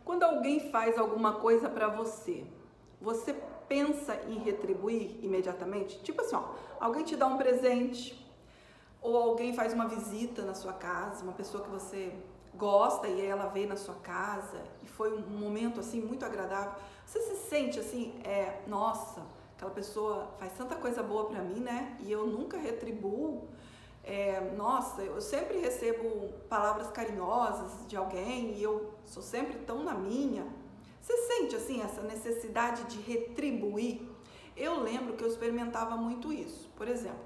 Quando alguém faz alguma coisa para você, você pensa em retribuir imediatamente? Tipo assim, ó, alguém te dá um presente, ou alguém faz uma visita na sua casa, uma pessoa que você gosta e ela veio na sua casa e foi um momento assim muito agradável. Você se sente assim, nossa, aquela pessoa faz tanta coisa boa pra mim, né? E eu nunca retribuo. Nossa, eu sempre recebo palavras carinhosas de alguém e eu sou sempre tão na minha. Você sente assim essa necessidade de retribuir? Eu lembro que eu experimentava muito isso. Por exemplo,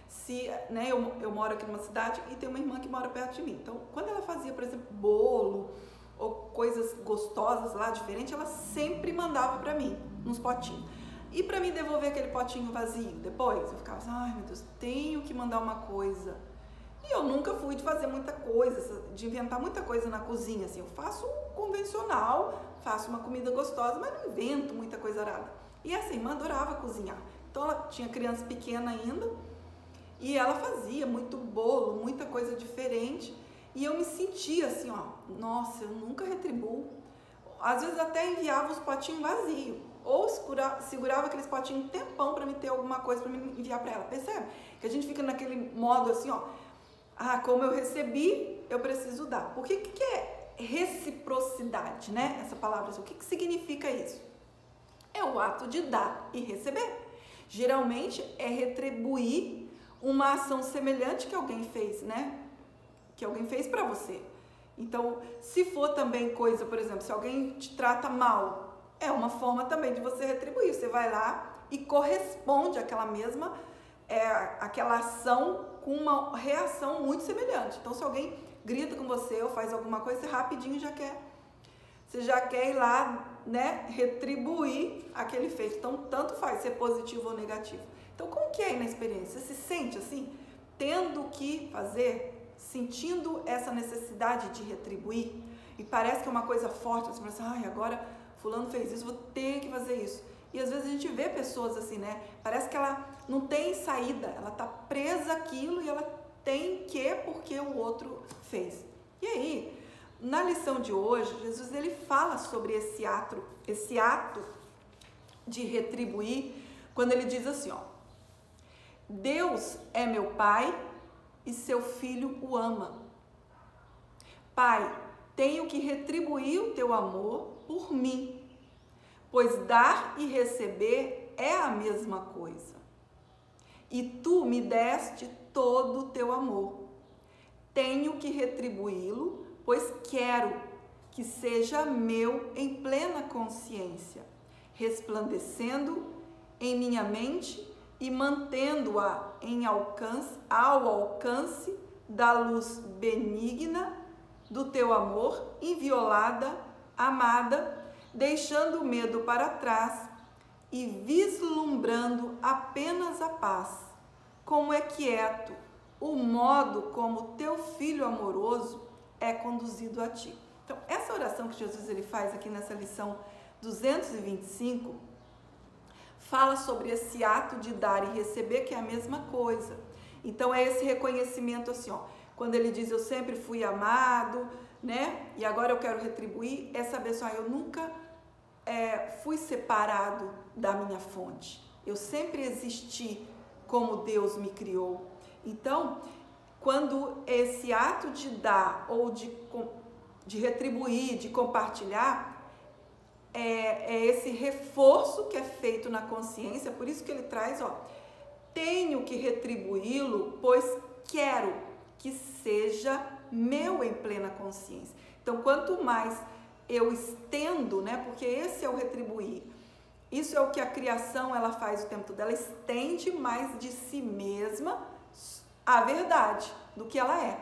se, né, eu moro aqui numa cidade e tem uma irmã que mora perto de mim. Então, quando ela fazia, por exemplo, bolo ou coisas gostosas lá, diferentes, ela sempre mandava pra mim, nos potinhos. E pra mim devolver aquele potinho vazio depois, eu ficava assim, ai meu Deus, tenho que mandar uma coisa. E eu nunca fui de fazer muita coisa, de inventar muita coisa na cozinha, assim. Eu faço convencional, faço uma comida gostosa, mas não invento muita coisa arada. E essa irmã adorava cozinhar. Então ela tinha criança pequena ainda, e ela fazia muito bolo, muita coisa diferente. E eu me sentia assim, ó, nossa, eu nunca retribuo. Às vezes até enviava os potinhos vazios. Ou segurava aqueles potinhos um tempão para me ter alguma coisa para me enviar para ela. Percebe? Que a gente fica naquele modo assim, ó. Ah, como eu recebi, eu preciso dar. Por que é reciprocidade, né? Essa palavra, o que significa isso? É o ato de dar e receber. Geralmente é retribuir uma ação semelhante que alguém fez, né? Que alguém fez para você. Então, se for também coisa, por exemplo, se alguém te trata mal, é uma forma também de você retribuir. Você vai lá e corresponde àquela mesma, aquela ação com uma reação muito semelhante. Então, se alguém grita com você ou faz alguma coisa, você rapidinho você já quer ir lá, né, retribuir aquele feito. Então, tanto faz ser positivo ou negativo. Então, como que é aí na experiência? Você se sente assim, tendo que fazer, sentindo essa necessidade de retribuir? E parece que é uma coisa forte, você pensa, ai, agora fulano fez isso, vou ter que fazer isso. E às vezes a gente vê pessoas assim, né? Parece que ela não tem saída, ela tá presa àquilo e ela tem que porque o outro fez. E aí, na lição de hoje, Jesus ele fala sobre esse ato de retribuir, quando ele diz assim, ó: Deus é meu Pai e seu filho o ama. Pai, tenho que retribuir o teu amor por mim, pois dar e receber é a mesma coisa. E tu me deste todo o teu amor. Tenho que retribuí-lo, pois quero que seja meu em plena consciência, resplandecendo em minha mente e mantendo-a ao alcance da luz benigna do teu amor, inviolada, amada, deixando o medo para trás e vislumbrando apenas a paz. Como é quieto o modo como teu filho amoroso é conduzido a ti. Então, essa oração que Jesus ele faz aqui nessa lição 225 fala sobre esse ato de dar e receber, que é a mesma coisa. Então, é esse reconhecimento assim, ó, quando ele diz, eu sempre fui amado, né? E agora eu quero retribuir, é saber assim, ó, eu nunca fui separado da minha fonte. Eu sempre existi como Deus me criou. Então, quando esse ato de dar ou de retribuir, de compartilhar, é esse reforço que é feito na consciência, por isso que ele traz, ó, tenho que retribuí-lo, pois quero que seja meu em plena consciência. Então, quanto mais eu estendo, né, porque esse é o retribuir, isso é o que a criação ela faz o tempo todo, ela estende mais de si mesma a verdade do que ela é.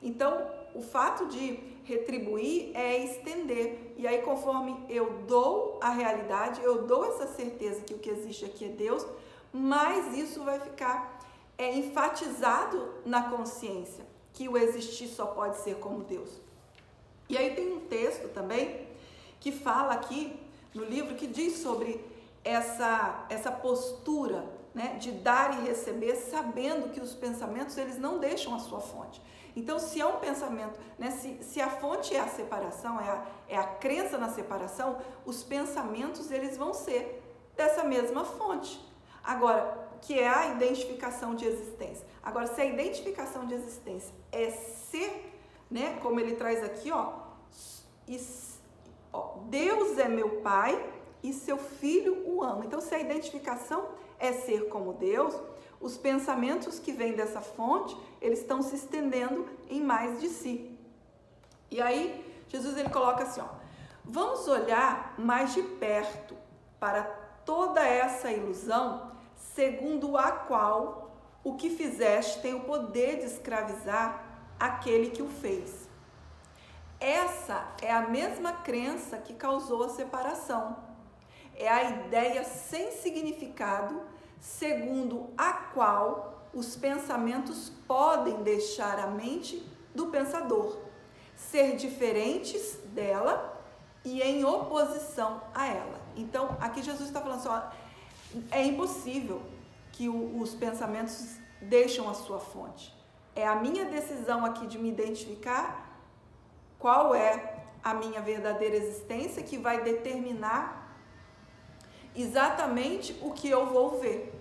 Então, o fato de retribuir é estender. E aí, conforme eu dou a realidade, eu dou essa certeza que o que existe aqui é Deus, mais isso vai ficar enfatizado na consciência, que o existir só pode ser como Deus. E aí tem um texto também que fala aqui no livro que diz sobre essa postura, né, de dar e receber, sabendo que os pensamentos eles não deixam a sua fonte. Então, se é um pensamento, né, se a fonte é a separação, é a crença na separação, os pensamentos eles vão ser dessa mesma fonte. Agora, que é a identificação de existência. Agora, se a identificação de existência é ser, né, como ele traz aqui, Deus é meu Pai e seu Filho o ama. Então, se a identificação é ser como Deus, os pensamentos que vêm dessa fonte, eles estão se estendendo em mais de si. E aí, Jesus ele coloca assim, vamos olhar mais de perto para toda essa ilusão, segundo a qual o que fizeste tem o poder de escravizar aquele que o fez. Essa é a mesma crença que causou a separação. É a ideia sem significado, segundo a qual os pensamentos podem deixar a mente do pensador, ser diferentes dela e em oposição a ela. Então, aqui Jesus está falando assim, é impossível que os pensamentos deixem a sua fonte. É a minha decisão aqui de me identificar qual é a minha verdadeira existência que vai determinar exatamente o que eu vou ver.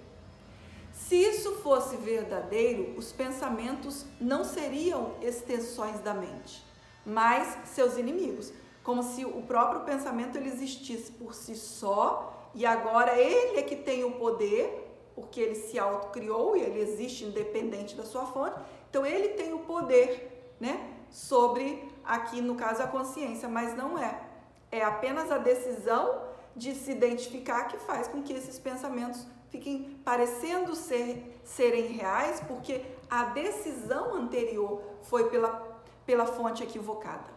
Se isso fosse verdadeiro, os pensamentos não seriam extensões da mente, mas seus inimigos, como se o próprio pensamento ele existisse por si só e agora ele é que tem o poder, porque ele se autocriou e ele existe independente da sua fonte, então ele tem o poder, né, sobre, aqui no caso, a consciência, mas não é. É apenas a decisão de se identificar que faz com que esses pensamentos fiquem parecendo serem reais, porque a decisão anterior foi pela fonte equivocada.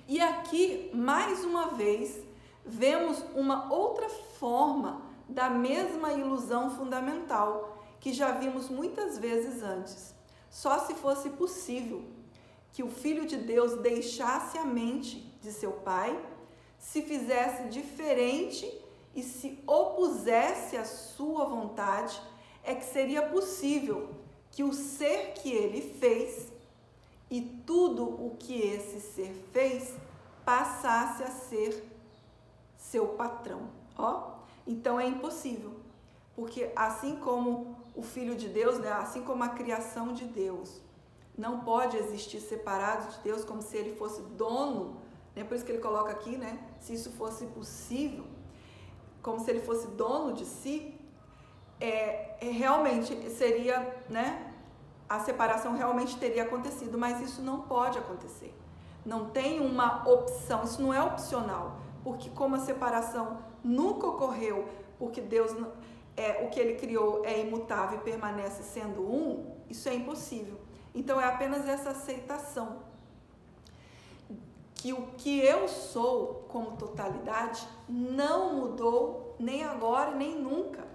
E aqui, mais uma vez, vemos uma outra forma da mesma ilusão fundamental, que já vimos muitas vezes antes. Só se fosse possível que o Filho de Deus deixasse a mente de seu Pai, se fizesse diferente e se opusesse à sua vontade, é que seria possível que o ser que ele fez e tudo o que esse ser fez passasse a ser seu patrão. Então é impossível, porque assim como o Filho de Deus, né, assim como a criação de Deus, não pode existir separado de Deus como se ele fosse dono, né? Por isso que ele coloca aqui, né, se isso fosse possível, como se ele fosse dono de si, realmente seria, né, a separação realmente teria acontecido, mas isso não pode acontecer. Não tem uma opção, isso não é opcional, porque como a separação nunca ocorreu, porque Deus, o que ele criou é imutável e permanece sendo um, isso é impossível. Então é apenas essa aceitação que o que eu sou como totalidade não mudou nem agora nem nunca.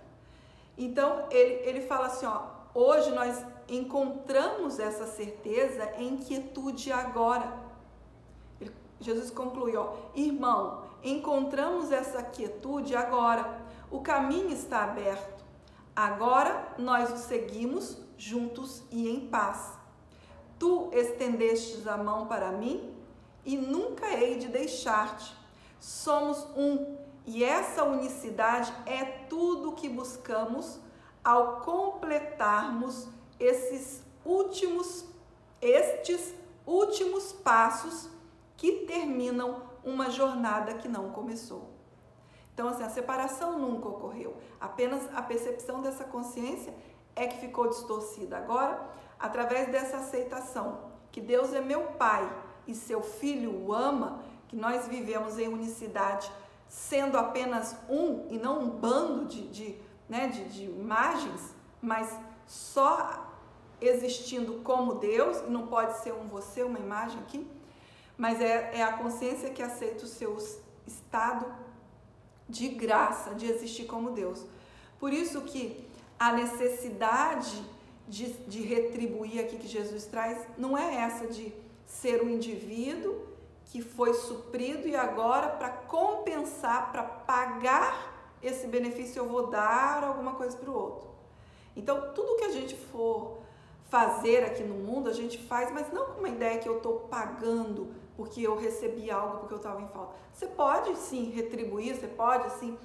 Então ele fala assim, hoje nós encontramos essa certeza em quietude agora. Jesus conclui, irmão, encontramos essa quietude agora. O caminho está aberto. Agora nós o seguimos juntos e em paz. Tu estendestes a mão para mim e nunca hei de deixar-te. Somos um e essa unicidade é tudo o que buscamos ao completarmos estes últimos passos que terminam uma jornada que não começou. Então, assim, a separação nunca ocorreu. Apenas a percepção dessa consciência é que ficou distorcida. Agora, através dessa aceitação que Deus é meu Pai e seu Filho o ama, que nós vivemos em unicidade, sendo apenas um e não um bando de imagens, mas só existindo como Deus, e não pode ser um você, uma imagem aqui, mas é a consciência que aceita o seu estado de graça, de existir como Deus. Por isso que a necessidade de retribuir aqui que Jesus traz, não é essa de ser um indivíduo que foi suprido e agora para compensar, para pagar esse benefício eu vou dar alguma coisa para o outro. Então tudo que a gente for fazer aqui no mundo, a gente faz, mas não com uma ideia que eu estou pagando porque eu recebi algo, porque eu estava em falta. Você pode sim retribuir, você pode sim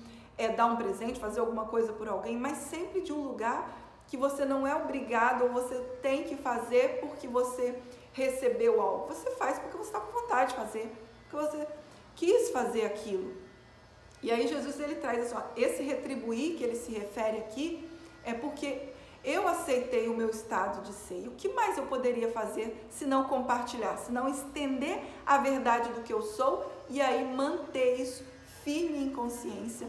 dar um presente, fazer alguma coisa por alguém, mas sempre de um lugar que você não é obrigado ou você tem que fazer porque você recebeu algo. Você faz porque você está com vontade de fazer, porque você quis fazer aquilo. E aí Jesus ele traz assim, ó, esse retribuir que ele se refere aqui é porque eu aceitei o meu estado de ser. E o que mais eu poderia fazer se não compartilhar, se não estender a verdade do que eu sou e aí manter isso firme em consciência,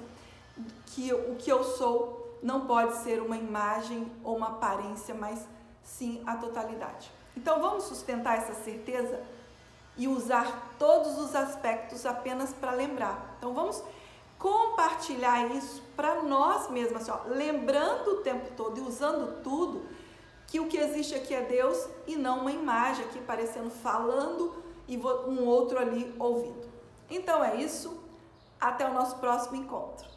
que o que eu sou não pode ser uma imagem ou uma aparência, mas sim a totalidade. Então vamos sustentar essa certeza e usar todos os aspectos apenas para lembrar. Então vamos compartilhar isso para nós mesmos, assim, ó, lembrando o tempo todo e usando tudo que o que existe aqui é Deus e não uma imagem aqui parecendo falando e um outro ali ouvindo. Então é isso, até o nosso próximo encontro.